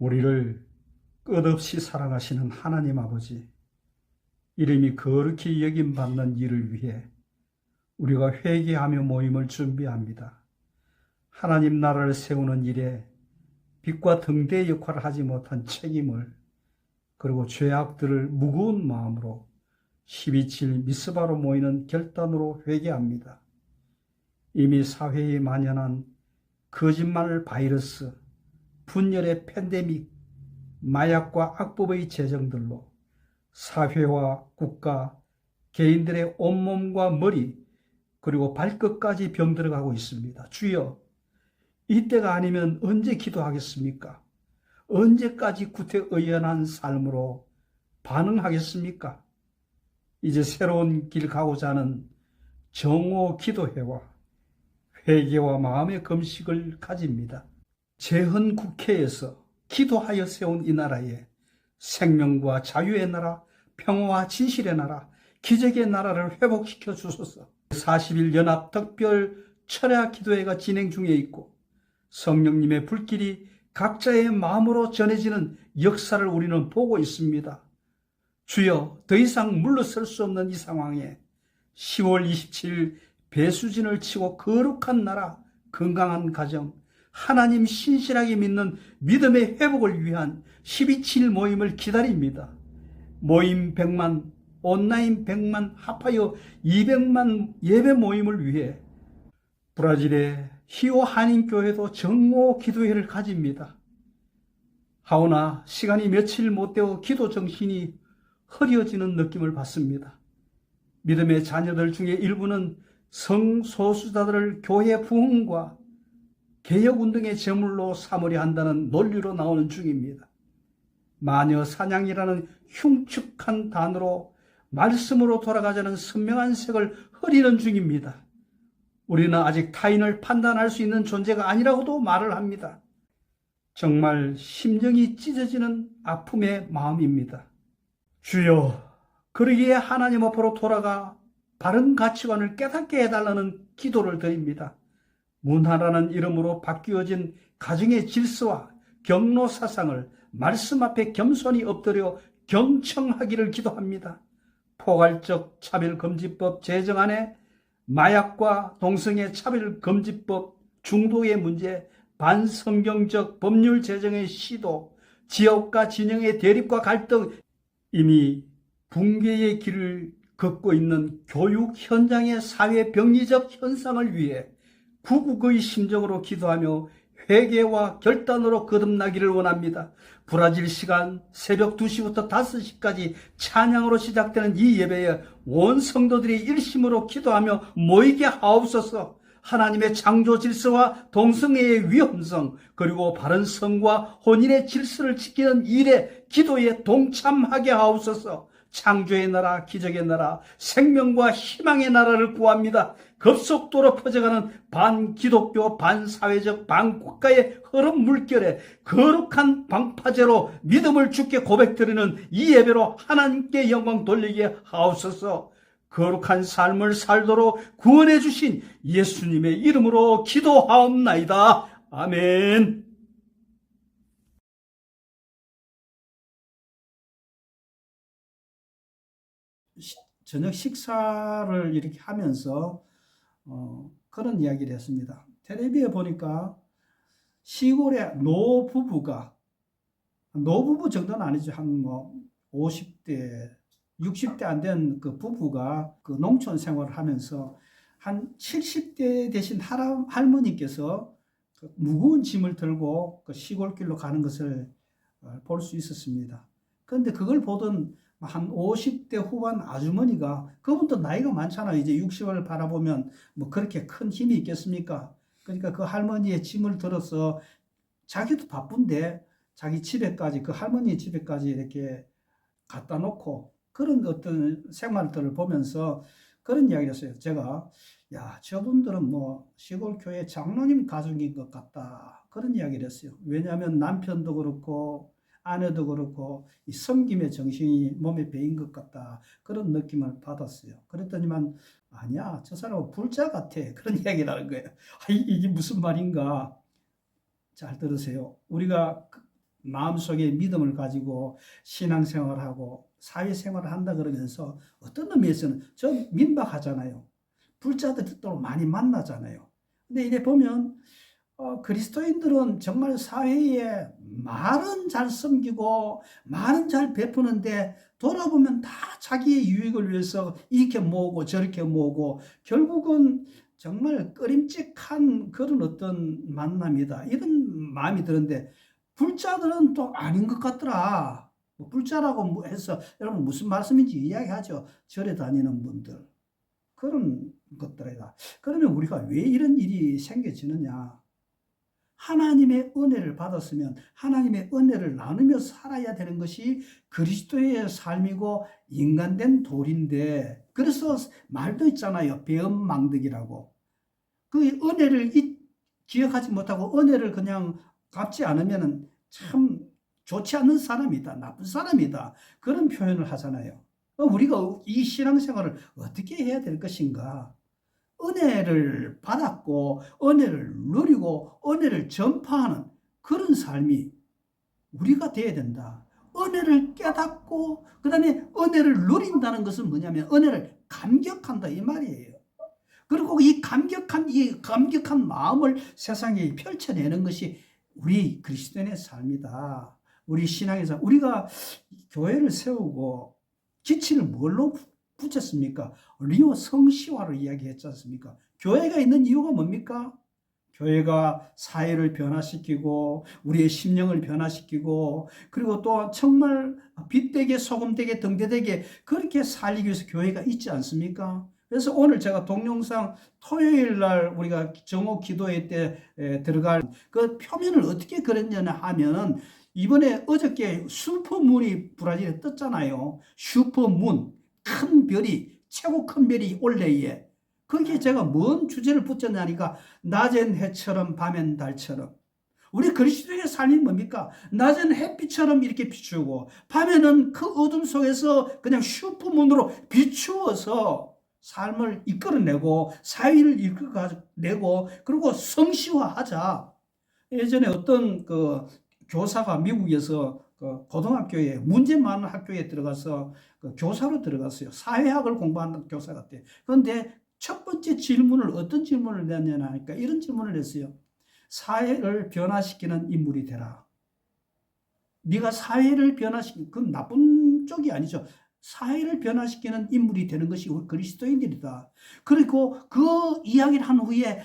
우리를 끝없이 사랑하시는 하나님 아버지, 이름이 거룩히 여김받는 일을 위해 우리가 회개하며 모임을 준비합니다. 하나님 나라를 세우는 일에 빛과 등대 역할을 하지 못한 책임을, 그리고 죄악들을 무거운 마음으로 12.7 미스바로 모이는 결단으로 회개합니다. 이미 사회에 만연한 거짓말 바이러스, 분열의 팬데믹, 마약과 악법의 재정들로 사회와 국가, 개인들의 온몸과 머리, 그리고 발끝까지 병들어가고 있습니다. 주여, 이때가 아니면 언제 기도하겠습니까? 언제까지 구태의연한 삶으로 반응하겠습니까? 이제 새로운 길 가고자 하는 정오 기도회와 회개와 마음의 금식을 가집니다. 재헌 국회에서 기도하여 세운 이 나라에 생명과 자유의 나라, 평화와 진실의 나라, 기적의 나라를 회복시켜 주소서. 40일 연합 특별 철야 기도회가 진행 중에 있고 성령님의 불길이 각자의 마음으로 전해지는 역사를 우리는 보고 있습니다. 주여, 더 이상 물러설 수 없는 이 상황에 10월 27일 배수진을 치고 거룩한 나라, 건강한 가정, 하나님 신실하게 믿는 믿음의 회복을 위한 12.7 모임을 기다립니다. 모임 100만, 온라인 100만, 합하여 200만 예배 모임을 위해 브라질의 히오 한인교회도 정오 기도회를 가집니다. 하오나 시간이 며칠 못 되어 기도 정신이 흐려지는 느낌을 받습니다. 믿음의 자녀들 중에 일부는 성소수자들을 교회 부흥과 개혁운동의 제물로 삼으려 한다는 논리로 나오는 중입니다. 마녀 사냥이라는 흉측한 단어로 말씀으로 돌아가자는 선명한 색을 흐리는 중입니다. 우리는 아직 타인을 판단할 수 있는 존재가 아니라고도 말을 합니다. 정말 심정이 찢어지는 아픔의 마음입니다. 주여, 그러기에 하나님 앞으로 돌아가 바른 가치관을 깨닫게 해달라는 기도를 드립니다. 문화라는 이름으로 바뀌어진 가정의 질서와 경로 사상을 말씀 앞에 겸손히 엎드려 경청하기를 기도합니다. 포괄적 차별금지법 제정안에 마약과 동성애 차별금지법, 중독의 문제, 반성경적 법률 제정의 시도, 지역과 진영의 대립과 갈등, 이미 붕괴의 길을 걷고 있는 교육 현장의 사회 병리적 현상을 위해 구국의 심정으로 기도하며 회개와 결단으로 거듭나기를 원합니다. 브라질 시간 새벽 2시부터 5시까지 찬양으로 시작되는 이 예배에 온 성도들이 일심으로 기도하며 모이게 하옵소서. 하나님의 창조 질서와 동성애의 위험성, 그리고 바른 성과 혼인의 질서를 지키는 일에 기도에 동참하게 하옵소서. 창조의 나라, 기적의 나라, 생명과 희망의 나라를 구합니다. 급속도로 퍼져가는 반기독교, 반사회적, 반국가의 흐름 물결에 거룩한 방파제로 믿음을 주께 고백드리는 이 예배로 하나님께 영광 돌리게 하옵소서. 거룩한 삶을 살도록 구원해 주신 예수님의 이름으로 기도하옵나이다. 아멘. 저녁 식사를 이렇게 하면서 그런 이야기를 했습니다. 텔레비에 보니까 시골의 노부부 정도는 아니죠. 한 50대, 60대 안 된 그 부부가 그 농촌 생활을 하면서 한 70대 되신 할머니께서 그 무거운 짐을 들고 그 시골길로 가는 것을 볼 수 있었습니다. 그런데 그걸 보던 한 50대 후반 아주머니가, 그분도 나이가 많잖아요. 이제 60을 바라보면 뭐 그렇게 큰 힘이 있겠습니까? 그러니까 그 할머니의 짐을 들어서 자기도 바쁜데 자기 집에까지, 그 할머니 집에까지 이렇게 갖다 놓고 그런 어떤 생활들을 보면서 그런 이야기를 했어요. 제가, 야, 저분들은 뭐 시골 교회 장로님 가족인 것 같다. 그런 이야기를 했어요. 왜냐하면 남편도 그렇고 아내도 그렇고 이 섬김의 정신이 몸에 배인 것 같다. 그런 느낌을 받았어요. 그랬더니만 아니야, 저 사람은 불자 같아. 그런 이야기를 하는 거예요. 이게 무슨 말인가? 잘 들으세요. 우리가 마음속에 믿음을 가지고 신앙생활하고 사회생활을 한다 그러면서 어떤 의미에서는 좀 민박하잖아요. 불자들도 많이 만나잖아요. 근데 이래 보면 그리스도인들은 정말 사회에 말은 잘 섬기고 말은 잘 베푸는데 돌아보면 다 자기의 유익을 위해서 이렇게 모으고 저렇게 모으고 결국은 정말 꺼림칙한 그런 어떤 만남이다. 이런 마음이 드는데 불자들은 또 아닌 것 같더라. 불자라고 해서 여러분 무슨 말씀인지 이야기하죠. 절에 다니는 분들. 그런 것들이다. 그러면 우리가 왜 이런 일이 생겨지느냐? 하나님의 은혜를 받았으면 하나님의 은혜를 나누며 살아야 되는 것이 그리스도의 삶이고 인간된 도리인데, 그래서 말도 있잖아요. 배은망덕이라고. 그 은혜를 기억하지 못하고 은혜를 그냥 갚지 않으면 참 좋지 않은 사람이다, 나쁜 사람이다, 그런 표현을 하잖아요. 우리가 이 신앙생활을 어떻게 해야 될 것인가? 은혜를 받았고 은혜를 누리고 은혜를 전파하는 그런 삶이 우리가 돼야 된다. 은혜를 깨닫고 그 다음에 은혜를 누린다는 것은 뭐냐면 은혜를 감격한다 이 말이에요. 그리고 이 감격한 마음을 세상에 펼쳐내는 것이 우리 그리스도인의 삶이다. 우리 신앙에서 우리가 교회를 세우고 기치를 뭘로 붙였습니까? 리오 성시화를 이야기했지 않습니까? 교회가 있는 이유가 뭡니까? 교회가 사회를 변화시키고 우리의 심령을 변화시키고 그리고 또 정말 빛되게 소금되게 등대되게 그렇게 살리기 위해서 교회가 있지 않습니까? 그래서 오늘 제가 동영상 토요일 날 우리가 정오 기도회 때 들어갈 그 표면을 어떻게 그렸냐 하면은 이번에 어저께 슈퍼문이 브라질에 떴잖아요. 슈퍼문. 큰 별이, 최고 큰 별이 올레에. 거기에 제가 뭔 주제를 붙였냐니까 낮엔 해처럼 밤엔 달처럼. 우리 그리스도의 삶이 뭡니까? 낮엔 햇빛처럼 이렇게 비추고 밤에는 그 어둠 속에서 그냥 슈퍼문으로 비추어서 삶을 이끌어내고 사회를 이끌어내고 그리고 성시화하자. 예전에 어떤 그 교사가 미국에서 그 고등학교에 문제 많은 학교에 들어가서 그 교사로 들어갔어요. 사회학을 공부하는 교사 같아요. 그런데 첫 번째 질문을 어떤 질문을 냈냐 하니까 이런 질문을 했어요. 사회를 변화시키는 인물이 되라. 네가 사회를 변화시키는 그건 나쁜 쪽이 아니죠. 사회를 변화시키는 인물이 되는 것이 우리 그리스도인들이다. 그리고 그 이야기를 한 후에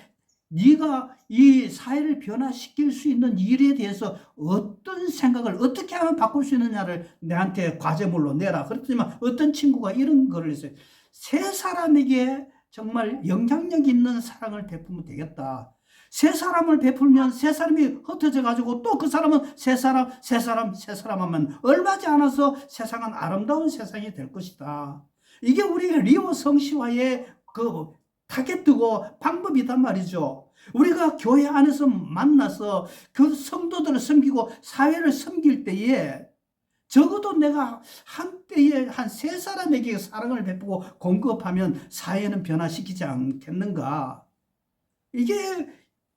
네가 이 사회를 변화시킬 수 있는 일에 대해서 어떤 생각을 어떻게 하면 바꿀 수 있느냐를 내한테 과제물로 내라. 그렇지만 어떤 친구가 이런 거를 했어요. 세 사람에게 정말 영향력 있는 사랑을 베푸면 되겠다. 세 사람을 베풀면 세 사람이 흩어져 가지고 또 그 사람은 세 사람 하면 얼마지 않아서 세상은 아름다운 세상이 될 것이다. 이게 우리 리오 성시화의 그 타겟이고 방법이단 말이죠. 우리가 교회 안에서 만나서 그 성도들을 섬기고 사회를 섬길 때에 적어도 내가 한때에 한 세 사람에게 사랑을 베푸고 공급하면 사회는 변화시키지 않겠는가? 이게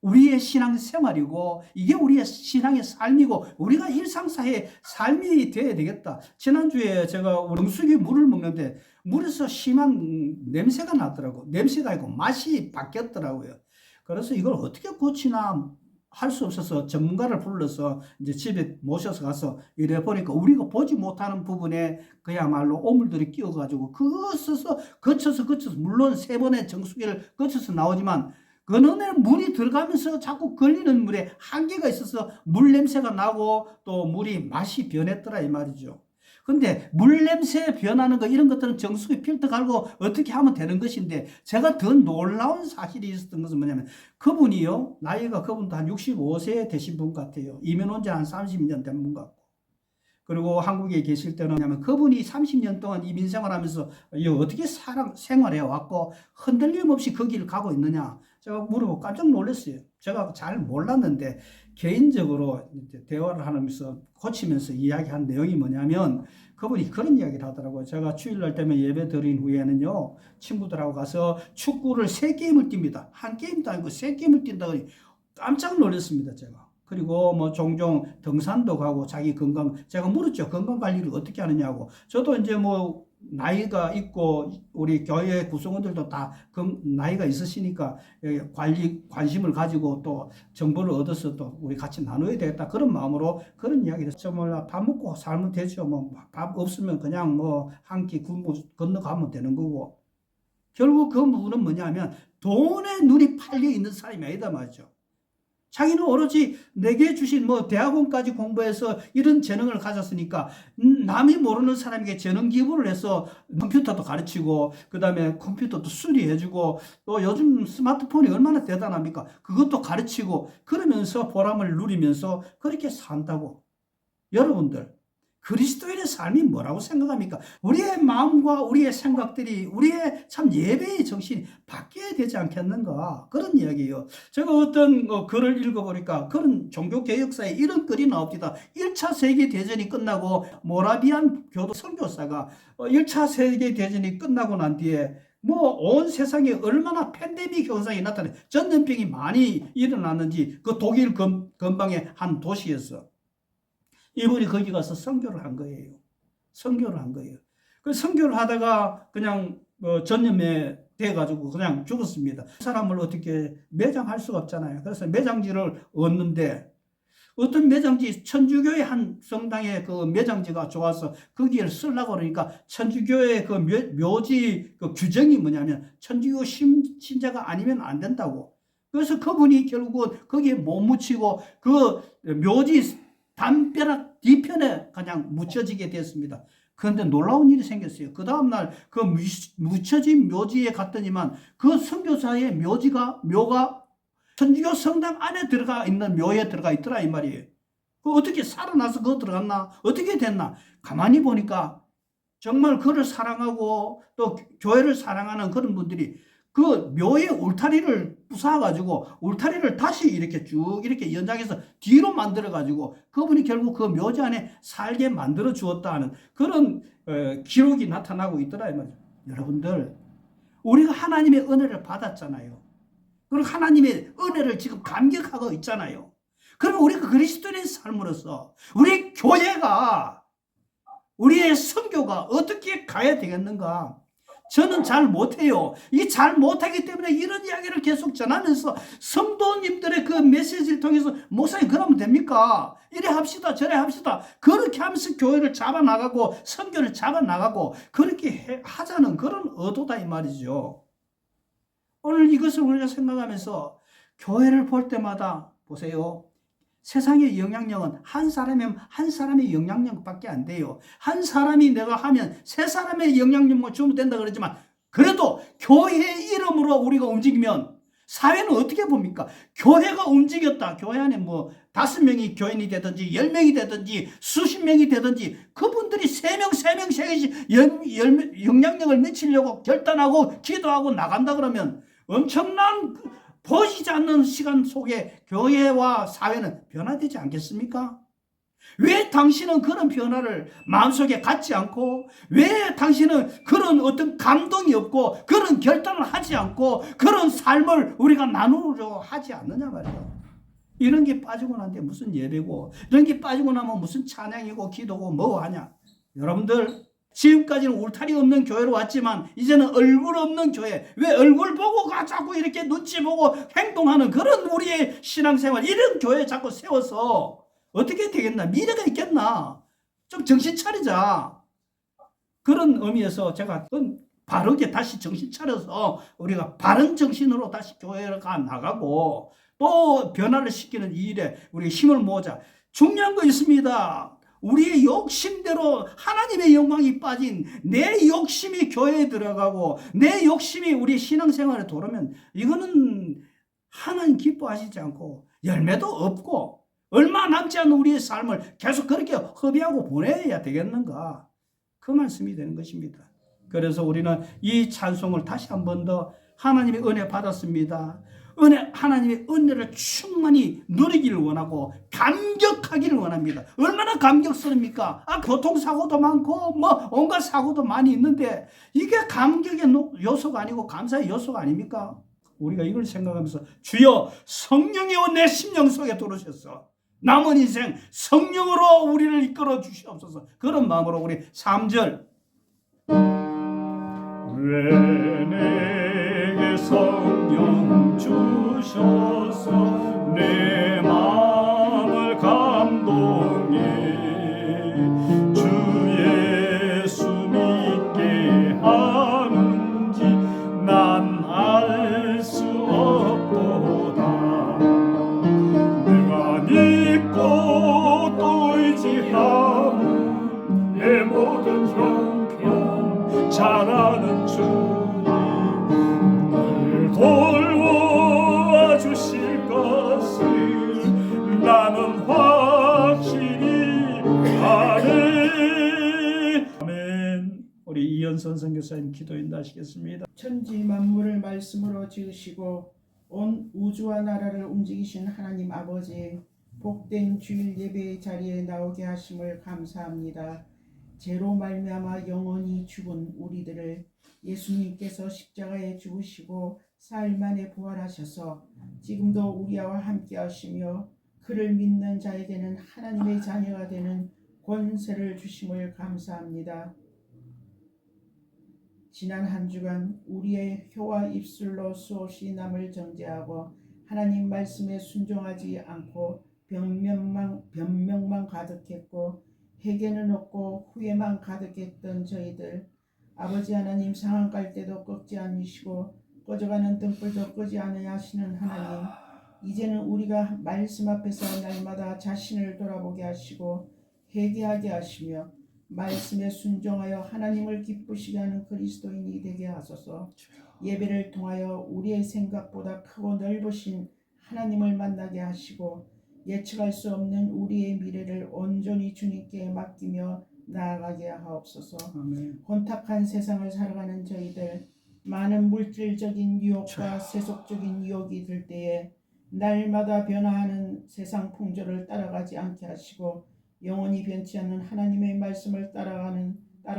우리의 신앙 생활이고 이게 우리의 신앙의 삶이고 우리가 일상사회의 삶이 되어야 되겠다. 지난주에 제가 정수기 물을 먹는데 물에서 심한 냄새가 나더라고. 냄새가 아니고 맛이 바뀌었더라고요. 그래서 이걸 어떻게 고치나 할 수 없어서 전문가를 불러서 이제 집에 모셔서 가서 이래 보니까 우리가 보지 못하는 부분에 그야말로 오물들이 끼어가지고 그거 써서 거쳐서 물론 세 번의 정수기를 거쳐서 나오지만 그놈의 물이 들어가면서 자꾸 걸리는 물에 한계가 있어서 물 냄새가 나고 또 물이 맛이 변했더라 이 말이죠. 근데 물 냄새 변하는 거 이런 것들은 정수기 필터 갈고 어떻게 하면 되는 것인데 제가 더 놀라운 사실이 있었던 것은 뭐냐면 그분이요. 나이가 그분도 한 65세 되신 분 같아요. 이민 온 지 한 30년 된 분 같고. 그리고 한국에 계실 때는 뭐냐면 그분이 30년 동안 이민 생활하면서 어떻게 생활해 왔고 흔들림 없이 그 길을 가고 있느냐. 제가 물어보고 깜짝 놀랐어요. 제가 잘 몰랐는데 개인적으로 이제 대화를 하면서 고치면서 이야기한 내용이 뭐냐면 그분이 그런 이야기를 하더라고요. 제가 주일날 때문에 예배 드린 후에는요. 친구들하고 가서 축구를 3게임을 띱니다. 한 게임도 아니고 3게임을 뛴다고 깜짝 놀랐습니다. 제가. 그리고 뭐 종종 등산도 가고 자기 건강, 제가 물었죠. 건강 관리를 어떻게 하느냐고. 저도 이제 뭐 나이가 있고 우리 교회 구성원들도 다 나이가 있으시니까 관심을 가지고 또 정보를 얻어서 또 우리 같이 나눠야 되겠다. 그런 마음으로 그런 이야기를 했죠. 몰라, 밥 먹고 살면 되죠. 뭐 밥 없으면 그냥 뭐 한 끼 굶고 건너가면 되는 거고. 결국 그 부분은 뭐냐면 돈에 눈이 팔려 있는 사람이 아니다 말이죠. 자기는 오로지 내게 주신 뭐 대학원까지 공부해서 이런 재능을 가졌으니까 남이 모르는 사람에게 재능 기부를 해서 컴퓨터도 가르치고 그다음에 컴퓨터도 수리해주고 또 요즘 스마트폰이 얼마나 대단합니까? 그것도 가르치고 그러면서 보람을 누리면서 그렇게 산다고. 여러분들, 그리스도인의 삶이 뭐라고 생각합니까? 우리의 마음과 우리의 생각들이 우리의 참 예배의 정신이 바뀌어야 되지 않겠는가? 그런 이야기예요. 제가 어떤 글을 읽어보니까 그런 종교개혁사에 이런 글이 나옵니다. 1차 세계대전이 끝나고 모라비안 교도 선교사가 1차 세계대전이 끝나고 난 뒤에 뭐 온 세상에 얼마나 팬데믹 현상이 나타나 전염병이 많이 일어났는지 그 독일 근방의 한 도시에서 이분이 거기 가서 선교를 한 거예요. 선교를 한 거예요. 그 선교를 하다가 그냥 전염에 돼가지고 그냥 죽었습니다. 그 사람을 어떻게 매장할 수가 없잖아요. 그래서 매장지를 얻는데 어떤 매장지, 천주교의 한 성당에 그 매장지가 좋아서 거기를 쓰려고 그러니까 천주교의 그 묘지 그 규정이 뭐냐면 천주교 신자가 아니면 안 된다고. 그래서 그분이 결국은 거기에 못 묻히고 그 묘지 담벼락 뒤편에 그냥 묻혀지게 됐습니다. 그런데 놀라운 일이 생겼어요. 그 다음날 그 묻혀진 묘지에 갔더니만 그 선교사의 묘가 천주교 성당 안에 들어가 있는 묘에 들어가 있더라 이 말이에요. 그 어떻게 살아나서 그거 들어갔나? 어떻게 됐나? 가만히 보니까 정말 그를 사랑하고 또 교회를 사랑하는 그런 분들이 그 묘의 울타리를 부숴가지고 울타리를 다시 이렇게 쭉 이렇게 연장해서 뒤로 만들어가지고 그분이 결국 그 묘지 안에 살게 만들어 주었다는 그런 기록이 나타나고 있더라 이 말이죠. 여러분들, 우리가 하나님의 은혜를 받았잖아요. 그리고 하나님의 은혜를 지금 감격하고 있잖아요. 그러면 우리가 그리스도인의 삶으로서 우리 교회가 우리의 선교가 어떻게 가야 되겠는가? 저는 잘 못해요. 이 잘 못하기 때문에 이런 이야기를 계속 전하면서 성도님들의 그 메시지를 통해서 목사님 그러면 됩니까? 이래 합시다 저래 합시다. 그렇게 하면서 교회를 잡아나가고 선교를 잡아나가고 그렇게 하자는 그런 의도다 이 말이죠. 오늘 이것을 우리가 생각하면서 교회를 볼 때마다 보세요. 세상의 영향력은 한 사람이면 한 사람의 영향력밖에 안 돼요. 한 사람이 내가 하면 세 사람의 영향력만 주면 된다 그러지만 그래도 교회의 이름으로 우리가 움직이면 사회는 어떻게 봅니까? 교회가 움직였다. 교회 안에 뭐 5명이 교인이 되든지 10명이 되든지 수십 명이 되든지 그분들이 3명, 3명씩 영향력을 미치려고 결단하고 기도하고 나간다 그러면 엄청난 보이지 않는 시간 속에 교회와 사회는 변화되지 않겠습니까? 왜 당신은 그런 변화를 마음속에 갖지 않고 왜 당신은 그런 어떤 감동이 없고 그런 결단을 하지 않고 그런 삶을 우리가 나누려 하지 않느냐 말이에요. 이런 게 빠지고 난 뒤에 무슨 예배고 이런 게 빠지고 나면 무슨 찬양이고 기도고 뭐 하냐. 여러분들 지금까지는 울타리 없는 교회로 왔지만 이제는 얼굴 없는 교회. 왜 얼굴 보고 자꾸 이렇게 눈치 보고 행동하는 그런 우리의 신앙생활 이런 교회 자꾸 세워서 어떻게 되겠나? 미래가 있겠나? 좀 정신 차리자. 그런 의미에서 제가 바르게 다시 정신 차려서 우리가 바른 정신으로 다시 교회가 나가고 또 변화를 시키는 이 일에 우리 힘을 모으자. 중요한 거 있습니다. 우리의 욕심대로 하나님의 영광이 빠진 내 욕심이 교회에 들어가고 내 욕심이 우리 신앙생활에 들어오면 이거는 하나님 기뻐하시지 않고 열매도 없고 얼마 남지 않은 우리의 삶을 계속 그렇게 허비하고 보내야 되겠는가? 그 말씀이 되는 것입니다. 그래서 우리는 이 찬송을 다시 한 번 더 하나님의 은혜 받았습니다. 하나님의 은혜를 충만히 누리기를 원하고 감격하기를 원합니다. 얼마나 감격스럽습니까? 교통사고도 많고 뭐 온갖 사고도 많이 있는데 이게 감격의 요소가 아니고 감사의 요소가 아닙니까? 우리가 이걸 생각하면서 주여 성령이여 내 심령 속에 들어오셔서 남은 인생 성령으로 우리를 이끌어 주시옵소서. 그런 마음으로 우리 3절 왜 내게 성령 주셔서 내 마음을 감동해 주 예수 믿게 하는지 난 알 수 없도다. 내가 믿고 또 의지하는 내 모든 형편 잘 아는 주님 늘 돌보아 주실 것을 나는 확실히 아네. 아멘. 우리 이현선 선교사님 기도 인도하시겠습니다. 천지 만물을 말씀으로 지으시고 온 우주와 나라를 움직이신 하나님 아버지, 복된 주일 예배의 자리에 나오게 하심을 감사합니다. 죄로 말미암아 영원히 죽은 우리들을 예수님께서 십자가에 죽으시고 사흘 만에 부활하셔서 지금도 우리와 함께 하시며 그를 믿는 자에게는 하나님의 자녀가 되는 권세를 주심을 감사합니다. 지난 한 주간 우리의 혀와 입술로 수없이 남을 정죄하고 하나님 말씀에 순종하지 않고 변명만 가득했고 회개는 없고 후회만 가득했던 저희들, 아버지 하나님 상한 갈 때도 꺾지 않으시고 꺼져가는 등불도 끄지 않으려 하시는 하나님, 이제는 우리가 말씀 앞에서 날마다 자신을 돌아보게 하시고 회개하게 하시며 말씀에 순종하여 하나님을 기쁘시게 하는 그리스도인이 되게 하소서. 예배를 통하여 우리의 생각보다 크고 넓으신 하나님을 만나게 하시고 예측할 수 없는 우리의 미래를 온전히 주님께 맡기며 나아가게 하옵소서. 아멘. 혼탁한 세상을 살아가는 저희들, 많은 물질적인 유혹과 세속적인 유혹이 들 때에 날마다 변화하는 세상 풍조를 따라가지 않게 하시고 영원히 변치 않는 하나님의 말씀을 따라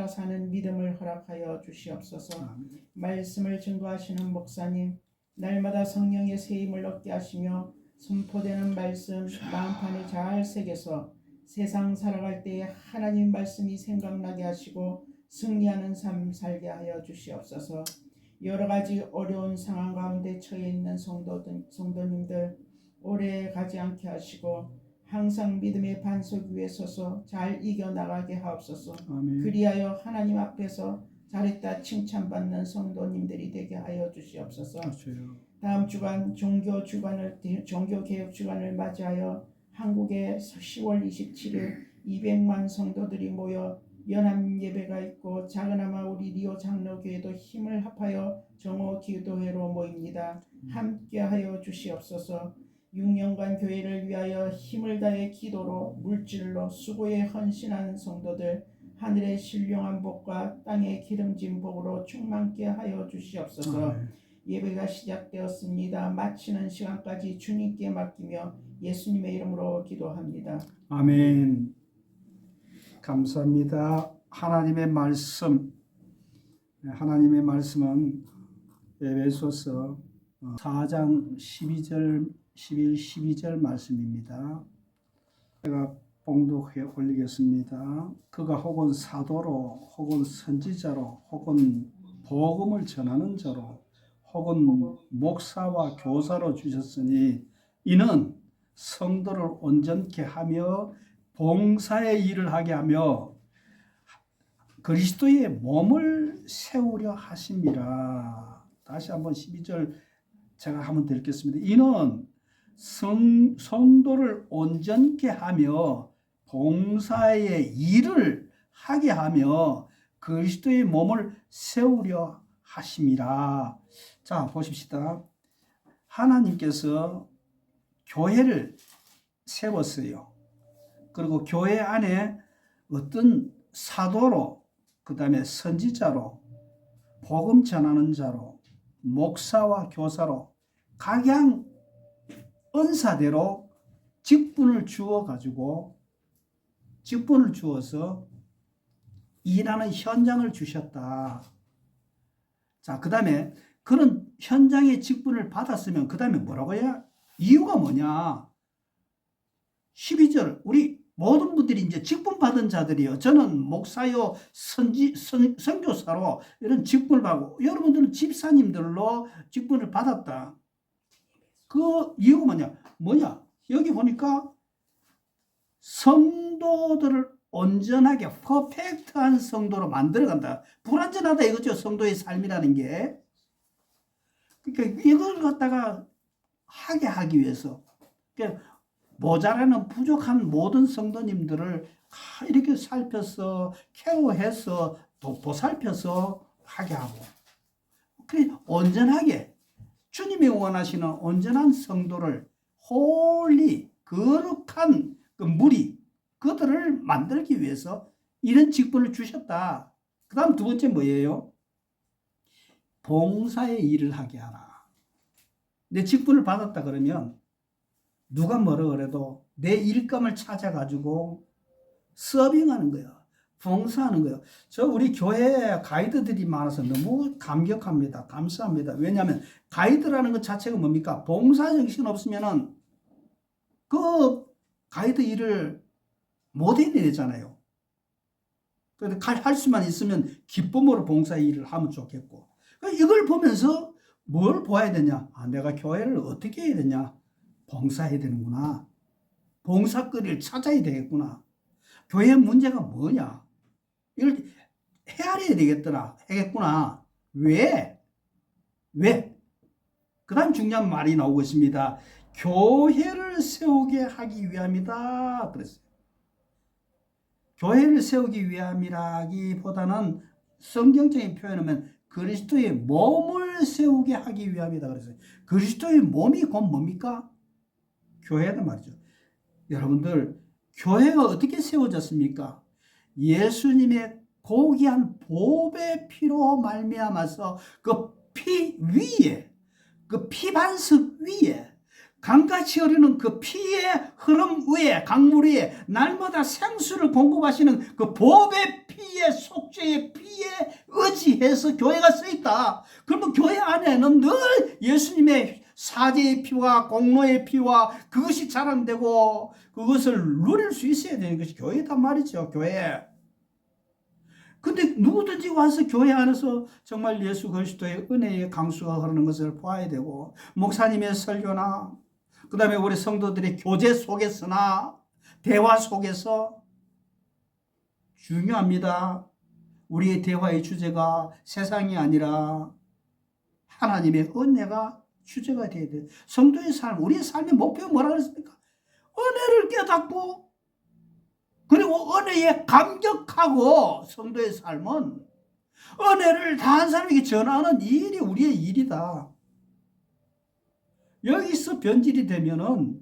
사는 믿음을 허락하여 주시옵소서. 아멘. 말씀을 증거하시는 목사님, 날마다 성령의 세임을 얻게 하시며 선포되는 말씀 마음판에 잘 새겨서 세상 살아갈 때에 하나님 말씀이 생각나게 하시고 승리하는 삶 살게 하여 주시옵소서. 여러 가지 어려운 상황 가운데 처해 있는 성도님들 오래 가지 않게 하시고 항상 믿음의 반석 위에 서서 잘 이겨나가게 하옵소서. 아멘. 그리하여 하나님 앞에서 잘했다 칭찬받는 성도님들이 되게 하여 주시옵소서. 맞아요. 다음 주간 종교개혁 주간을 맞이하여 한국에 10월 27일 200만 성도들이 모여 연합 예배가 있고 작은아마 우리 리오 장로교회도 힘을 합하여 정오 기도회로 모입니다. 함께하여 주시옵소서. 6년간 교회를 위하여 힘을 다해 기도로 물질로 수고에 헌신하는 성도들 하늘의 신령한 복과 땅의 기름진 복으로 충만케 하여 주시옵소서. 예배가 시작되었습니다. 마치는 시간까지 주님께 맡기며 예수님의 이름으로 기도합니다. 아멘. 감사합니다. 하나님의 말씀은 에베소서 4장 12절 말씀입니다. 제가 봉독해 올리겠습니다. 그가 혹은 사도로 혹은 선지자로 혹은 복음을 전하는 자로 혹은 목사와 교사로 주셨으니 이는 성도를 온전케 하며 봉사의 일을 하게 하며 그리스도의 몸을 세우려 하심이라. 다시 한번 12절 제가 한번 더 읽겠습니다. 이는 성도를 온전케 하며 봉사의 일을 하게 하며 그리스도의 몸을 세우려 하심이라. 자, 보십시다. 하나님께서 교회를 세웠어요. 그리고 교회 안에 어떤 사도로, 그 다음에 선지자로, 복음 전하는 자로, 목사와 교사로 각양 은사대로 직분을 주어서 일하는 현장을 주셨다. 자, 그 다음에 그런 현장의 직분을 받았으면 그 다음에 뭐라고 해야? 이유가 뭐냐? 12절 우리 모든 분들이 이제 직분 받은 자들이요. 저는 목사요, 선교사로 이런 직분을 받고 여러분들은 집사님들로 직분을 받았다. 그 이유가 뭐냐? 여기 보니까 성도들을 온전하게 퍼펙트한 성도로 만들어간다. 불완전하다 이거죠. 성도의 삶이라는 게. 그러니까 이걸 갖다가 하게 하기 위해서 그러니까 모자라는 부족한 모든 성도님들을 이렇게 살펴서 케어해서 또 보살펴서 하게 하고 그래 온전하게 주님이 원하시는 온전한 성도를 홀리 거룩한 그 무리 그들을 만들기 위해서 이런 직분을 주셨다. 그 다음 두 번째 뭐예요? 봉사의 일을 하게 하라. 내 직분을 받았다 그러면 누가 뭐라 그래도 내 일감을 찾아가지고 서빙하는 거야. 봉사하는 거야. 저 우리 교회 가이드들이 많아서 너무 감격합니다. 감사합니다. 왜냐하면 가이드라는 것 자체가 뭡니까? 봉사 정신 없으면은 그 가이드 일을 못 해내잖아요. 할 수만 있으면 기쁨으로 봉사 일을 하면 좋겠고. 이걸 보면서 뭘 보아야 되냐? 내가 교회를 어떻게 해야 되냐? 봉사해야 되는구나. 봉사거리를 찾아야 되겠구나. 교회 문제가 뭐냐? 이걸 헤아려야 되겠구나. 왜? 그 다음 중요한 말이 나오고 있습니다. 교회를 세우게 하기 위함이다. 그랬어요. 교회를 세우기 위함이라기보다는 성경적인 표현이면 그리스도의 몸을 세우게 하기 위함이다. 그랬어요. 그리스도의 몸이 곧 뭡니까? 교회다 말이죠. 여러분들 교회가 어떻게 세워졌습니까? 예수님의 고귀한 보배 피로 말미암아서 그 피 위에 그 피반석 위에 강같이 흐르는 그 피의 흐름 위에 강물 위에 날마다 생수를 공급하시는 그 보배 피의 속죄의 피에 의지해서 교회가 서 있다. 그러면 교회 안에는 늘 예수님의 사제의 피와 공로의 피와 그것이 자랑되고 그것을 누릴 수 있어야 되는 것이 교회단 말이죠. 교회. 근데 누구든지 와서 교회 안에서 정말 예수 그리스도의 은혜의 강수가 흐르는 것을 봐야 되고 목사님의 설교나 그 다음에 우리 성도들의 교제 속에서나 대화 속에서 중요합니다. 우리의 대화의 주제가 세상이 아니라 하나님의 은혜가 주제가 되어야 돼요. 성도의 삶, 우리의 삶의 목표가 뭐라 그랬습니까? 은혜를 깨닫고 그리고 은혜에 감격하고 성도의 삶은 은혜를 다한 사람에게 전하는 이 일이 우리의 일이다. 여기서 변질이 되면은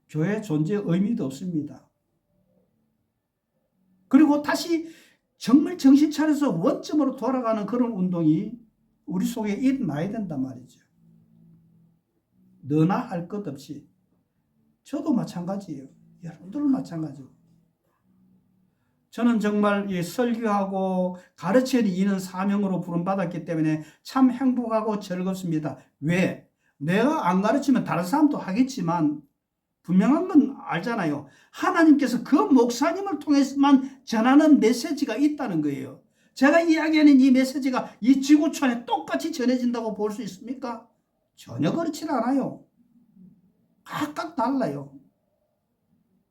교회 존재의 의미도 없습니다. 그리고 다시 정말 정신 차려서 원점으로 돌아가는 그런 운동이 우리 속에 일어나야 된단 말이죠. 너나 할 것 없이 저도 마찬가지예요. 여러분들은 마찬가지고. 저는 정말 이 설교하고 가르치는 이는 사명으로 부름받았기 때문에 참 행복하고 즐겁습니다. 왜? 내가 안 가르치면 다른 사람도 하겠지만 분명한 건 알잖아요. 하나님께서 그 목사님을 통해서만 전하는 메시지가 있다는 거예요. 제가 이야기하는 이 메시지가 이 지구촌에 똑같이 전해진다고 볼 수 있습니까? 전혀 그렇지 않아요. 각각 달라요.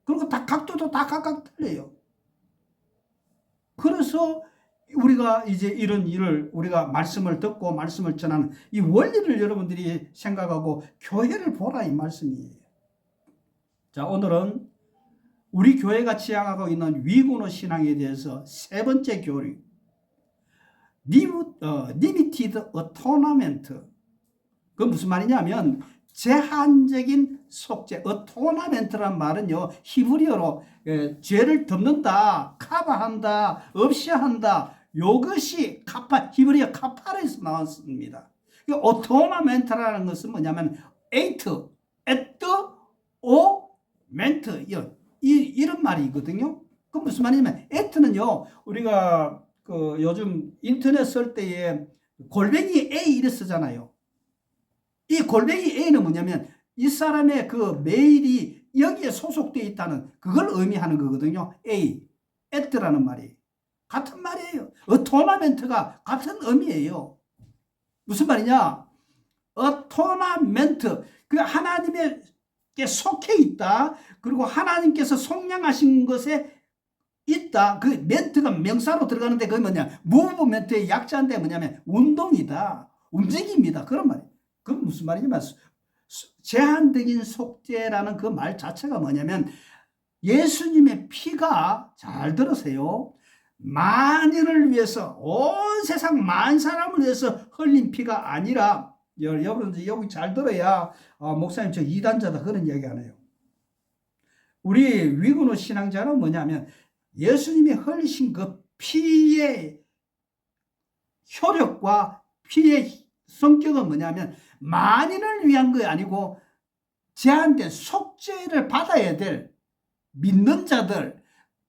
그리고 다 각도도 다 각각 틀려요. 그래서 우리가 이제 이런 일을 우리가 말씀을 듣고 말씀을 전하는 이 원리를 여러분들이 생각하고 교회를 보라 이 말씀이에요. 자, 오늘은 우리 교회가 지향하고 있는 위구노 신앙에 대해서 세 번째 교리 Limited Atonement. 그건 무슨 말이냐면 제한적인 속죄. 어토나멘트란 말은요 히브리어로 죄를 덮는다, 커버한다, 없이 한다. 이것이 히브리어 카파르에서 나왔습니다. 어토나멘트라는 것은 뭐냐면 멘트 이런 말이거든요. 그 무슨 말이냐면 에트는요 우리가 그 요즘 인터넷 쓸 때에 골뱅이 A 이래 쓰잖아요. 이 골뱅이 A는 뭐냐면 이 사람의 그 메일이 여기에 소속되어 있다는 그걸 의미하는 거거든요. at라는 말이. 같은 말이에요. 토너먼트가 같은 의미예요. 무슨 말이냐? 토너먼트, 그 하나님께 속해 있다. 그리고 하나님께서 속량하신 것에 있다. 그 멘트가 명사로 들어가는데 그게 뭐냐? 무브멘트의 약자인데 뭐냐면 운동이다. 움직임이다. 그런 말이에요. 그건 무슨 말이냐면 제한적인 속죄라는 그 말 자체가 뭐냐면 예수님의 피가, 잘 들으세요, 만인을 위해서, 온 세상 만 사람을 위해서 흘린 피가 아니라, 여러분들 여기 잘 들어야 목사님 저 이단자다 그런 얘기 안 해요. 우리 위그노 신앙자는 뭐냐면 예수님이 흘리신 그 피의 효력과 피의 성격은 뭐냐면 만인을 위한 거 아니고 제한된 속죄를 받아야 될 믿는 자들,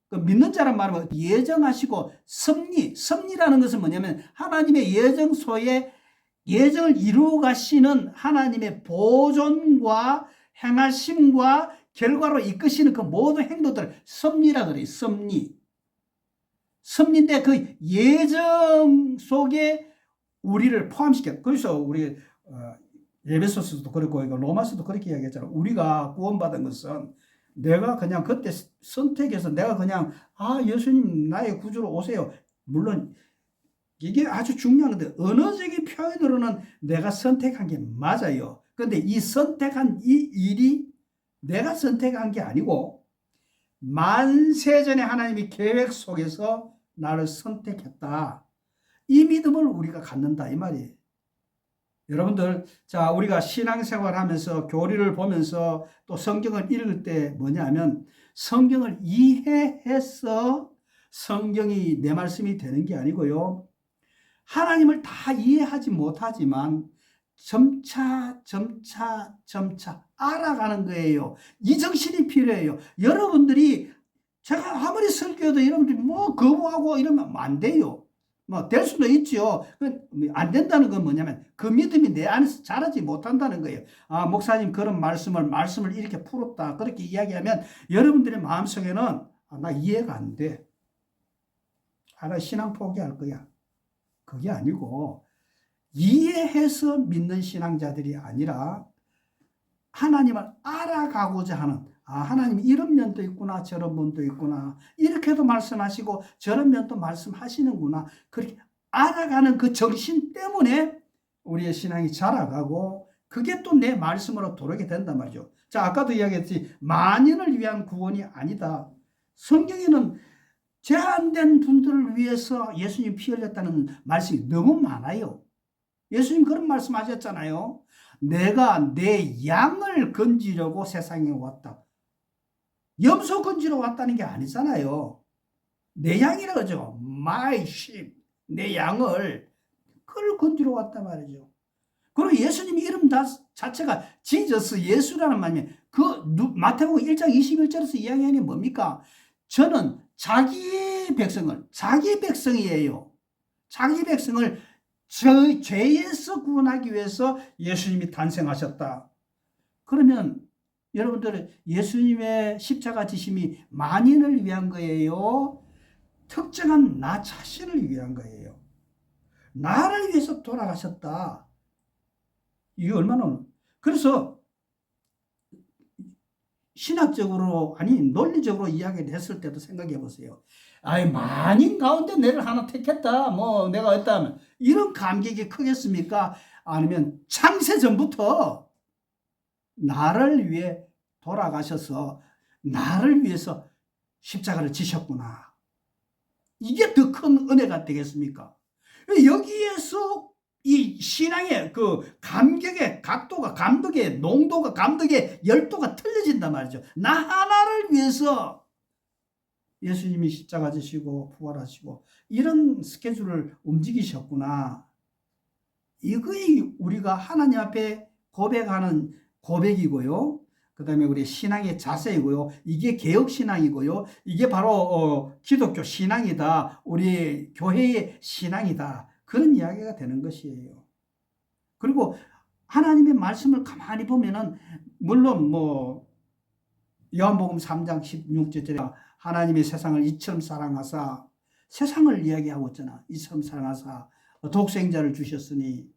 그 믿는 자란 말은 예정하시고 섭리라는 것은 뭐냐면 하나님의 예정소에 예정을 이루어 가시는 하나님의 보존과 행하심과 결과로 이끄시는 그 모든 행동들을 섭리라 그래요. 섭리인데 그 예정 속에 우리를 포함시켜. 그래서 우리 에베소서도 그렇고 로마서도 그렇게 이야기했잖아. 우리가 구원받은 것은 내가 그냥 그때 선택해서 내가 그냥 예수님 나의 구주로 오세요. 물론 이게 아주 중요한 건데 언어적인 표현으로는 내가 선택한 게 맞아요. 근데 이 선택한 이 일이 내가 선택한 게 아니고 만세전에 하나님이 계획 속에서 나를 선택했다. 이 믿음을 우리가 갖는다 이 말이에요. 여러분들, 자, 우리가 신앙생활 하면서 교리를 보면서 또 성경을 읽을 때 뭐냐면 성경을 이해해서 성경이 내 말씀이 되는 게 아니고요. 하나님을 다 이해하지 못하지만 점차 알아가는 거예요. 이 정신이 필요해요. 여러분들이 제가 아무리 설교해도 여러분들이 뭐 거부하고 이러면 안 돼요. 뭐 될 수도 있죠. 안 된다는 건 뭐냐면 그 믿음이 내 안에서 자라지 못한다는 거예요. 목사님 그런 말씀을 이렇게 풀었다. 그렇게 이야기하면 여러분들의 마음속에는 나 이해가 안 돼. 나 신앙 포기할 거야. 그게 아니고 이해해서 믿는 신앙자들이 아니라 하나님을 알아가고자 하는, 하나님이 이런 면도 있구나, 저런 면도 있구나, 이렇게도 말씀하시고 저런 면도 말씀하시는구나, 그렇게 알아가는 그 정신 때문에 우리의 신앙이 자라가고 그게 또 내 말씀으로 들어오게 된단 말이죠. 자, 아까도 이야기했지, 만인을 위한 구원이 아니다. 성경에는 제한된 분들을 위해서 예수님 피 흘렸다는 말씀이 너무 많아요. 예수님 그런 말씀 하셨잖아요. 내가 내 양을 건지려고 세상에 왔다. 염소 건지러 왔다는 게 아니잖아요. 내 양이라 그러죠. My sheep. 내 양을 그걸 건지러 왔단 말이죠. 그리고 예수님 이름 자체가 지저스, 예수라는 말이면 마태복음 1장 21절에서 이야기하는 게 뭡니까? 저는 자기 백성이에요. 자기 백성을 죄에서 구원하기 위해서 예수님이 탄생하셨다. 그러면 여러분들 예수님의 십자가 지심이 만인을 위한 거예요? 특정한 나 자신을 위한 거예요? 나를 위해서 돌아가셨다. 이게 얼마나, 그래서 신학적으로 논리적으로 이야기를 했을 때도 생각해 보세요. 만인 가운데 내를 하나 택했다. 뭐 내가 했다면 이런 감격이 크겠습니까? 아니면 창세 전부터 나를 위해 돌아가셔서 나를 위해서 십자가를 지셨구나. 이게 더 큰 은혜가 되겠습니까? 여기에서 이 신앙의 그 감격의 각도가, 감독의 농도가, 감독의 열도가 틀려진단 말이죠. 나 하나를 위해서 예수님이 십자가 지시고 부활하시고 이런 스케줄을 움직이셨구나. 이거이 우리가 하나님 앞에 고백하는 고백이고요. 그 다음에 우리 신앙의 자세이고요. 이게 개혁신앙이고요. 이게 바로 기독교 신앙이다. 우리 교회의 신앙이다. 그런 이야기가 되는 것이에요. 그리고 하나님의 말씀을 가만히 보면은 물론 뭐 요한복음 3장 16절에 하나님이 세상을 이처럼 사랑하사, 세상을 이야기하고 있잖아. 이처럼 사랑하사 독생자를 주셨으니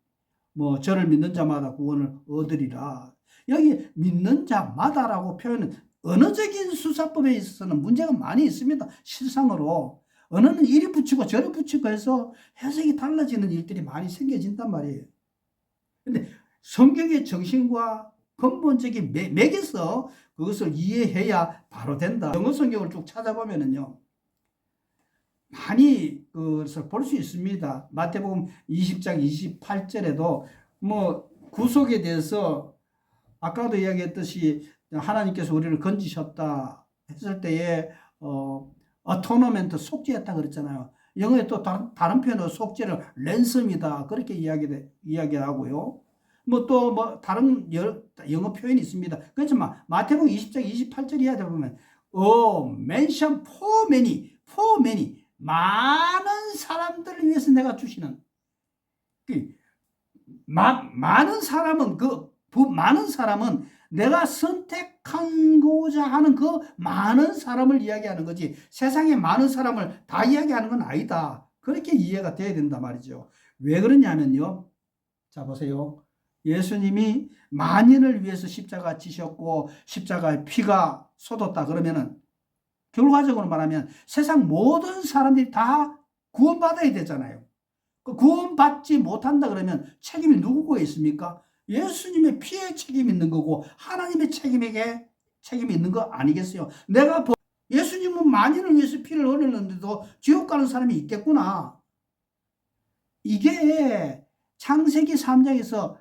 뭐 저를 믿는 자마다 구원을 얻으리라. 여기 믿는 자마다라고 표현은 언어적인 수사법에 있어서는 문제가 많이 있습니다. 실상으로 언어는 이리 붙이고 저리 붙이고 해서 해석이 달라지는 일들이 많이 생겨진단 말이에요. 근데 성경의 정신과 근본적인 맥에서 그것을 이해해야 바로 된다. 영어 성경을 쭉 찾아보면은요, 많이 그것을 볼 수 있습니다. 마태복음 20장 28절에도 뭐 구속에 대해서 아까도 이야기했듯이 하나님께서 우리를 건지셨다 했을 때에 어토너멘트 속죄했다 그랬잖아요. 영어에 또 다른 표현으로 속죄를 랜섬이다 그렇게 이야기하고요. 뭐 또 뭐 다른 영어 표현이 있습니다. 그렇지만 마태복음 20장 28절 이하에 보면 mention for many 많은 사람들을 위해서 내가 주시는 많은 사람은 많은 사람은 내가 선택하고자 하는 그 많은 사람을 이야기하는 거지 세상에 많은 사람을 다 이야기하는 건 아니다. 그렇게 이해가 돼야 된다 말이죠. 왜 그러냐면요. 자 보세요. 예수님이 만인을 위해서 십자가 지셨고 십자가의 피가 쏟았다 그러면은 결과적으로 말하면 세상 모든 사람들이 다 구원받아야 되잖아요. 그 구원받지 못한다 그러면 책임이 누구에 있습니까? 예수님의 피에 책임이 있는 거고 하나님의 책임이 있는 거 아니겠어요? 예수님은 만인을 위해서 피를 흘렸는데도 지옥 가는 사람이 있겠구나. 이게 창세기 3장에서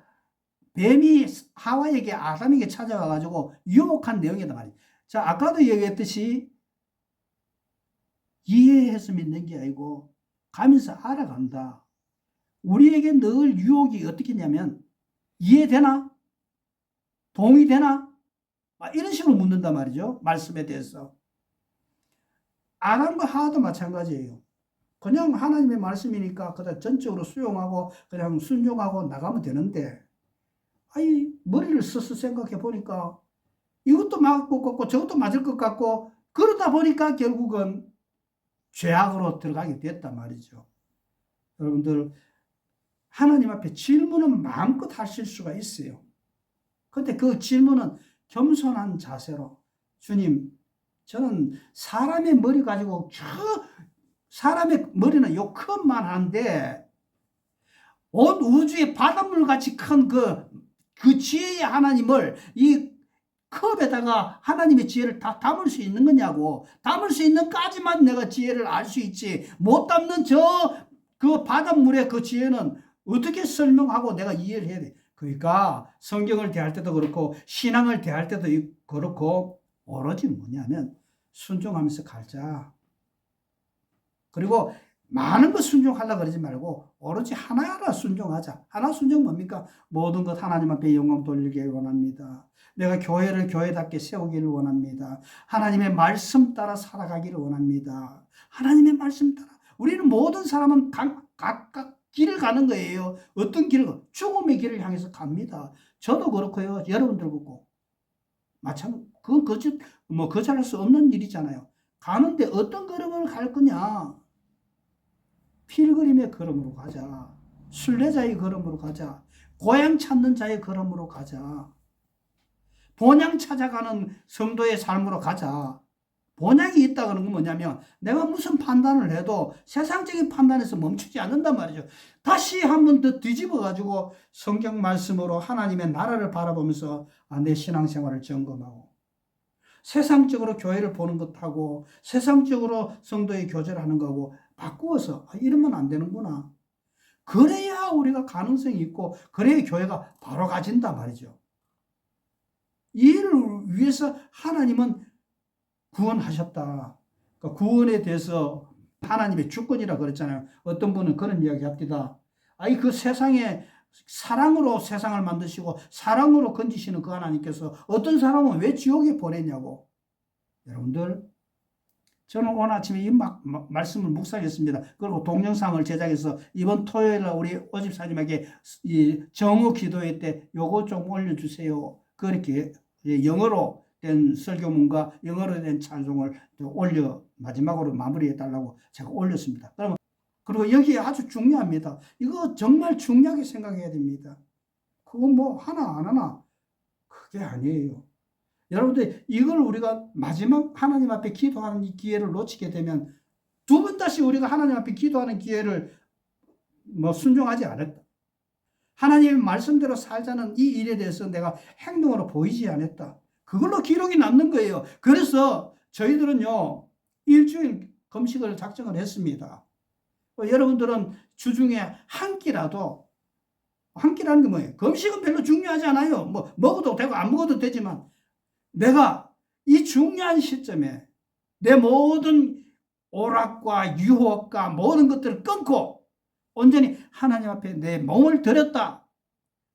뱀이 하와에게 아담에게 찾아와가지고 유혹한 내용이다 말이에요. 자, 아까도 얘기했듯이 이해해서 믿는 게 아니고 가면서 알아간다. 우리에게 늘 유혹이 어떻게 했냐면 이해되나? 동의되나? 이런 식으로 묻는단 말이죠. 말씀에 대해서. 아담과 하와도 마찬가지예요. 그냥 하나님의 말씀이니까 그다 전적으로 수용하고 그냥 순종하고 나가면 되는데 머리를 써서 생각해 보니까 이것도 맞을 것 같고 저것도 맞을 것 같고 그러다 보니까 결국은 죄악으로 들어가게 됐단 말이죠. 여러분들 하나님 앞에 질문은 마음껏 하실 수가 있어요. 근데 그 질문은 겸손한 자세로 주님 저는 사람의 머리 가지고 사람의 머리는 요 큰만 한데 온 우주의 바닷물 같이 큰 그 지혜의 하나님을 이 컵에다가 하나님의 지혜를 다 담을 수 있는 거냐고. 담을 수 있는 까지만 내가 지혜를 알 수 있지 못 담는 그 바닷물의 그 지혜는 어떻게 설명하고 내가 이해를 해야 돼. 그러니까 성경을 대할 때도 그렇고 신앙을 대할 때도 그렇고 오로지 뭐냐면 순종하면서 가자. 그리고 많은 것 순종하려고 그러지 말고 오로지 하나하나 순종하자. 하나 순종 뭡니까? 모든 것 하나님 앞에 영광 돌리기 원합니다. 내가 교회를 교회답게 세우기를 원합니다. 하나님의 말씀 따라 살아가기를 원합니다. 하나님의 말씀 따라. 우리는 모든 사람은 각각 길을 가는 거예요. 어떤 길을? 죽음의 길을 향해서 갑니다. 저도 그렇고요. 여러분들 그렇고. 그건 거절할 수 없는 일이잖아요. 가는데 어떤 걸음을 갈 거냐? 필그림의 걸음으로 가자. 순례자의 걸음으로 가자. 고향 찾는 자의 걸음으로 가자. 본향 찾아가는 성도의 삶으로 가자. 본향이 있다는 건 뭐냐면 내가 무슨 판단을 해도 세상적인 판단에서 멈추지 않는단 말이죠. 다시 한 번 더 뒤집어가지고 성경 말씀으로 하나님의 나라를 바라보면서 내 신앙생활을 점검하고 세상적으로 교회를 보는 것하고 세상적으로 성도의 교제를 하는 거하고 바꾸어서 이러면 안 되는구나. 그래야 우리가 가능성이 있고 그래야 교회가 바로 가진단 말이죠. 이를 위해서 하나님은 구원하셨다. 그러니까 구원에 대해서 하나님의 주권이라 그랬잖아요. 어떤 분은 그런 이야기 합니다. 그 세상에 사랑으로 세상을 만드시고 사랑으로 건지시는 그 하나님께서 어떤 사람은 왜 지옥에 보냈냐고. 여러분들 저는 오늘 아침에 이 말씀을 묵상했습니다. 그리고 동영상을 제작해서 이번 토요일 날 우리 오집사님에게 이 정오 기도회 때 요거 좀 올려주세요. 그렇게 영어로 된 설교문과 영어로 된 찬송을 올려 마지막으로 마무리해 달라고 제가 올렸습니다. 그리고 여기에 아주 중요합니다. 이거 정말 중요하게 생각해야 됩니다. 그건 뭐 하나 안 하나 그게 아니에요. 여러분들 이걸 우리가 마지막 하나님 앞에 기도하는 이 기회를 놓치게 되면 두 번 다시 우리가 하나님 앞에 기도하는 기회를 뭐 순종하지 않았다. 하나님의 말씀대로 살자는 이 일에 대해서 내가 행동으로 보이지 않았다. 그걸로 기록이 남는 거예요. 그래서 저희들은요, 일주일 금식을 작정을 했습니다. 여러분들은 주중에 한 끼라도, 한 끼라는 게 뭐예요? 금식은 별로 중요하지 않아요. 뭐, 먹어도 되고 안 먹어도 되지만, 내가 이 중요한 시점에 내 모든 오락과 유혹과 모든 것들을 끊고, 온전히 하나님 앞에 내 몸을 들였다.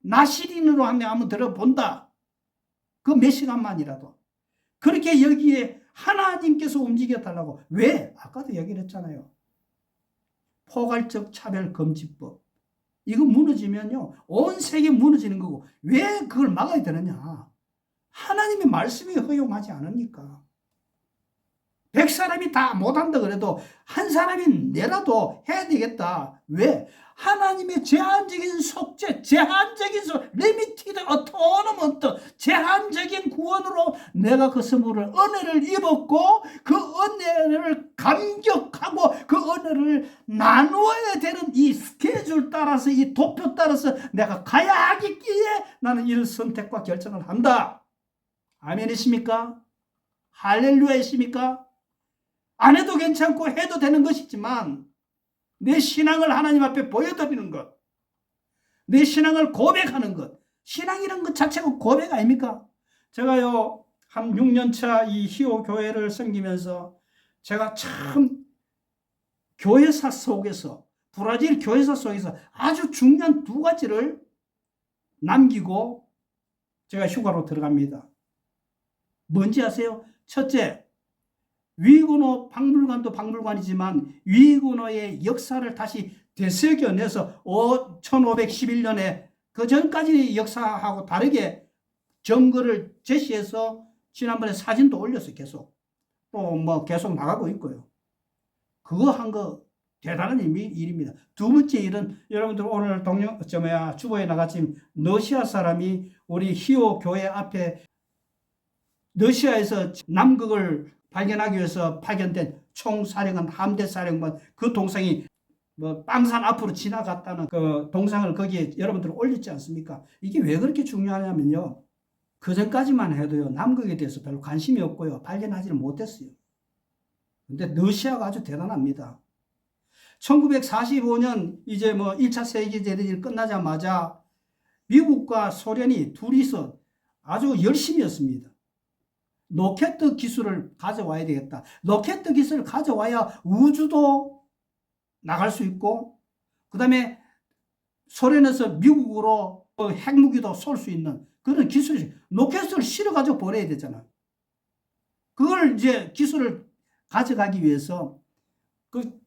나시린으로 한번 들어본다. 그 몇 시간만이라도. 그렇게 여기에 하나님께서 움직여 달라고. 왜? 아까도 얘기를 했잖아요. 포괄적 차별금지법. 이거 무너지면요, 온 세계 무너지는 거고. 왜 그걸 막아야 되느냐? 하나님의 말씀이 허용하지 않으니까. 100사람이 다 못한다 그래도 한 사람이 내라도 해야 되겠다. 왜? 하나님의 제한적인 속죄, 제한적인 리미티드 어토너먼트, 제한적인 구원으로 내가 그 선물을 은혜를 입었고 그 은혜를 감격하고 그 은혜를 나누어야 되는 이 스케줄 따라서 이 도표 따라서 내가 가야 하기에 나는 이런 선택과 결정을 한다. 아멘이십니까? 할렐루야이십니까? 안 해도 괜찮고 해도 되는 것이지만 내 신앙을 하나님 앞에 보여드리는 것, 내 신앙을 고백하는 것, 신앙이라는 것 자체가 고백 아닙니까? 제가요 한 6년차 이 희호 교회를 섬기면서 제가 참 교회사 속에서, 브라질 교회사 속에서 아주 중요한 두 가지를 남기고 제가 휴가로 들어갑니다. 뭔지 아세요? 첫째, 위구노 박물관도 박물관이지만 위구노의 역사를 다시 되새겨내서 1511년에 그 전까지 역사하고 다르게 증거를 제시해서 지난번에 사진도 올렸어요. 계속. 또 뭐 계속 나가고 있고요. 그거 한 거 대단한 일입니다. 두 번째 일은 여러분들 오늘 주보에 나갔지만 러시아 사람이 우리 희호 교회 앞에 러시아에서 남극을 발견하기 위해서 파견된 총사령관, 함대사령관 그 동상이 뭐 빵산 앞으로 지나갔다는 그 동상을 거기에 여러분들 올렸지 않습니까? 이게 왜 그렇게 중요하냐면요. 그 전까지만 해도요, 남극에 대해서 별로 관심이 없고요, 발견하지는 못했어요. 근데 러시아가 아주 대단합니다. 1945년 이제 뭐 1차 세계대전이 끝나자마자 미국과 소련이 둘이서 아주 열심히 했습니다. 로켓 기술을 가져와야 되겠다. 로켓 기술을 가져와야 우주도 나갈 수 있고, 그 다음에 소련에서 미국으로 핵무기도 쏠 수 있는 그런 기술이, 로켓을 실어가지고 보내야 되잖아. 그걸 이제 기술을 가져가기 위해서 그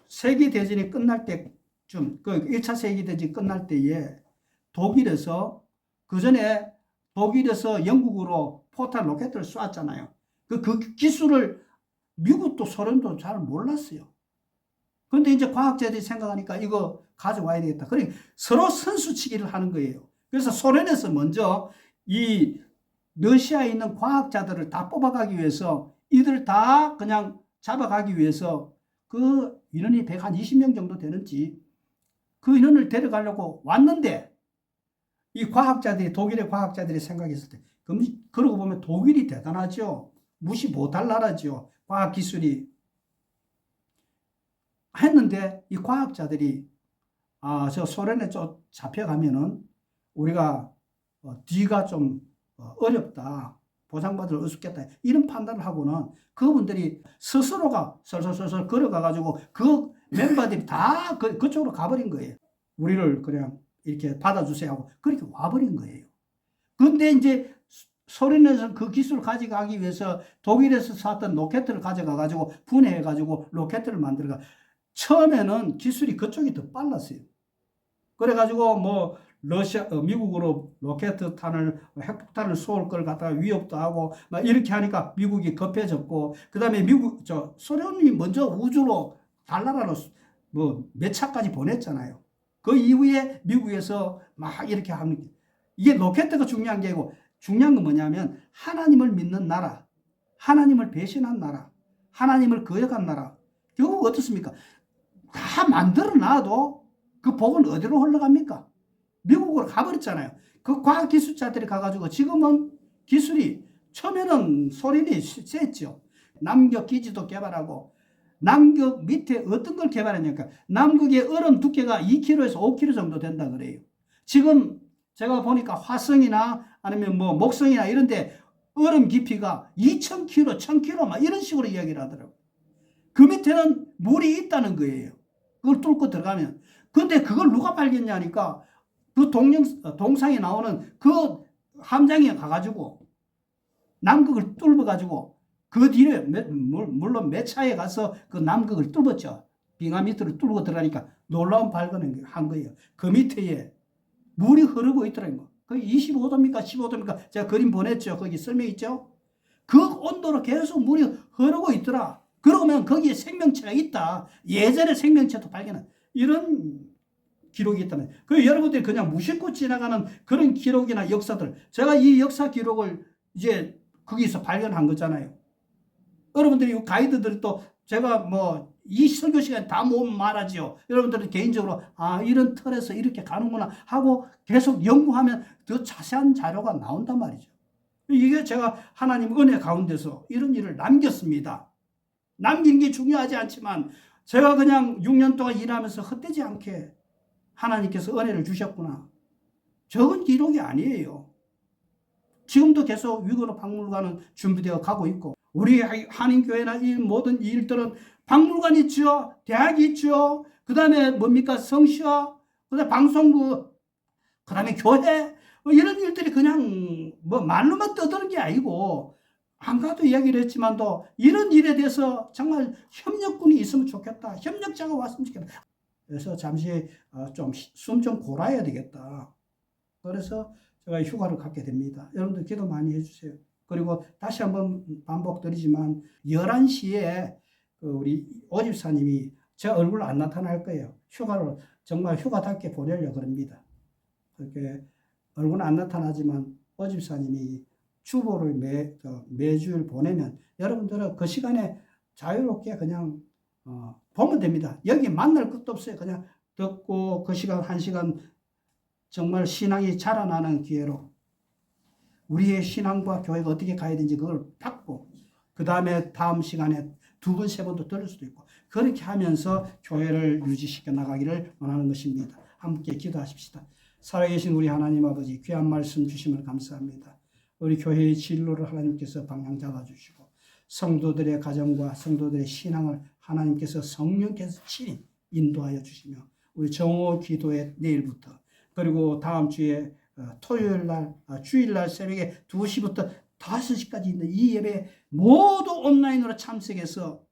세계대전이 끝날 때쯤, 그 1차 세계대전이 끝날 때에 독일에서, 그 전에 독일에서 영국으로 포탄 로켓을 쐈잖아요. 그 기술을 미국도 소련도 잘 몰랐어요. 그런데 이제 과학자들이 생각하니까 이거 가져와야 되겠다. 그러니까 서로 선수치기를 하는 거예요. 그래서 소련에서 먼저 이 러시아에 있는 과학자들을 다 뽑아가기 위해서, 이들 다 그냥 잡아가기 위해서 그 인원이 120명 정도 되는지 그 인원을 데려가려고 왔는데, 이 과학자들이, 독일의 과학자들이 생각했을 때, 그러고 보면 독일이 대단하죠. 무시 못할 나라죠. 과학기술이. 했는데 이 과학자들이 저 소련에 좀 잡혀가면은 우리가 뒤가 좀 어렵다. 보상받을 어렵겠다. 이런 판단을 하고는 그분들이 스스로가 설설설설 걸어가가지고 그 멤버들이 다 그쪽으로 가버린 거예요. 우리를 그냥 이렇게 받아주세요 하고 그렇게 와버린 거예요. 그런데 이제 소련에서 그 기술을 가져가기 위해서 독일에서 쐈던 로켓을 가져가가지고 분해해가지고 로켓을 만들어가. 처음에는 기술이 그쪽이 더 빨랐어요. 그래가지고 뭐 미국으로 로켓탄을 핵폭탄을 쏠 걸 갖다가 위협도 하고 막 이렇게 하니까 미국이 급해졌고, 그다음에 소련이 먼저 우주로 달나라로 뭐 몇 차까지 보냈잖아요. 그 이후에 미국에서 막 이렇게 하는, 이게 로켓가 중요한 게 아니고 중요한 건 뭐냐면 하나님을 믿는 나라, 하나님을 배신한 나라, 하나님을 거역한 나라, 결국 어떻습니까? 다 만들어 놔도 그 복은 어디로 흘러갑니까? 미국으로 가버렸잖아요. 그 과학기술자들이 가가지고 지금은 기술이, 처음에는 소련이 셌죠. 남극 기지도 개발하고, 남극 밑에 어떤 걸 개발했냐니까 남극의 얼음 두께가 2km에서 5km 정도 된다 그래요. 지금 제가 보니까 화성이나 아니면 뭐 목성이나 이런데 얼음 깊이가 2,000km, 1,000km 막 이런 식으로 이야기를 하더라고요. 그 밑에는 물이 있다는 거예요. 그걸 뚫고 들어가면. 근데 그걸 누가 발견하니까 그 동상에 나오는 그 함장에 가가지고 남극을 뚫어가지고 그 뒤에 물론 몇 차에 가서 그 남극을 뚫었죠. 빙하 밑으로 뚫고 들어가니까 놀라운 발견을 한 거예요. 그 밑에 물이 흐르고 있더라고요. 그 25도입니까? 15도입니까? 제가 그림 보냈죠. 거기 설명 있죠? 그 온도로 계속 물이 흐르고 있더라. 그러면 거기에 생명체가 있다. 예전에 생명체도 발견한 이런 기록이 있다면, 그 여러분들이 그냥 무심코 지나가는 그런 기록이나 역사들, 제가 이 역사 기록을 이제 거기서 발견한 거잖아요. 여러분들이 가이드들이 또 제가 뭐 이 설교 시간에 다 못 말하지요. 여러분들은 개인적으로 이런 틀에서 이렇게 가는구나 하고 계속 연구하면 더 자세한 자료가 나온단 말이죠. 이게 제가 하나님 은혜 가운데서 이런 일을 남겼습니다. 남긴 게 중요하지 않지만 제가 그냥 6년 동안 일하면서 헛되지 않게 하나님께서 은혜를 주셨구나. 적은 기록이 아니에요. 지금도 계속 위건호 박물관은 준비되어 가고 있고, 우리 한인교회나 이 모든 일들은 박물관 있죠, 대학이 있죠, 그 다음에 뭡니까 성시와, 그 다음에 방송국, 그 다음에 교회, 이런 일들이 그냥 뭐 말로만 떠드는 게 아니고, 아까도 이야기를 했지만도 이런 일에 대해서 정말 협력군이 있으면 좋겠다, 협력자가 왔으면 좋겠다. 그래서 잠시 좀 숨 좀 골아야 되겠다. 그래서 제가 휴가를 갖게 됩니다. 여러분들 기도 많이 해주세요. 그리고 다시 한번 반복드리지만 11시에 우리 오집사님이 제 얼굴 안 나타날 거예요. 휴가를 정말 휴가답게 보내려고 합니다. 그렇게 얼굴은 안 나타나지만 오집사님이 주보를 매주일 보내면 여러분들은 그 시간에 자유롭게 그냥 보면 됩니다. 여기 만날 것도 없어요. 그냥 듣고 그 시간 1시간 정말 신앙이 자라나는 기회로 우리의 신앙과 교회가 어떻게 가야 되는지 그걸 받고, 그 다음에 다음 시간에 2번, 3번도 들을 수도 있고, 그렇게 하면서 교회를 유지시켜 나가기를 원하는 것입니다. 함께 기도하십시다. 살아계신 우리 하나님 아버지, 귀한 말씀 주심을 감사합니다. 우리 교회의 진로를 하나님께서 방향 잡아주시고, 성도들의 가정과 성도들의 신앙을 하나님께서 성령께서 친히 인도하여 주시며, 우리 정오 기도회 내일부터, 그리고 다음 주에 토요일 날, 주일날 새벽에 2시부터 5시까지 있는 이 예배에 모두 온라인으로 참석해서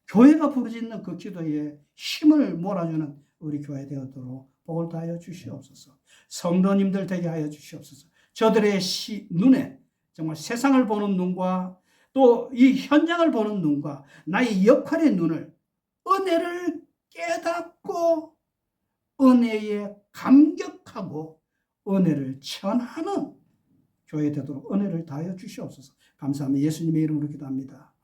교회가 부르짖는 그 기도에 힘을 몰아주는 우리 교회 되어도록 복을 다하여 주시옵소서. 성도님들 되게 하여 주시옵소서. 저들의 눈에 정말 세상을 보는 눈과 또 이 현장을 보는 눈과 나의 역할의 눈을, 은혜를 깨닫고 은혜에 감격하고 은혜를 전하는 교회 되도록 은혜를 다하여 주시옵소서. 감사하며 예수님의 이름으로 기도합니다.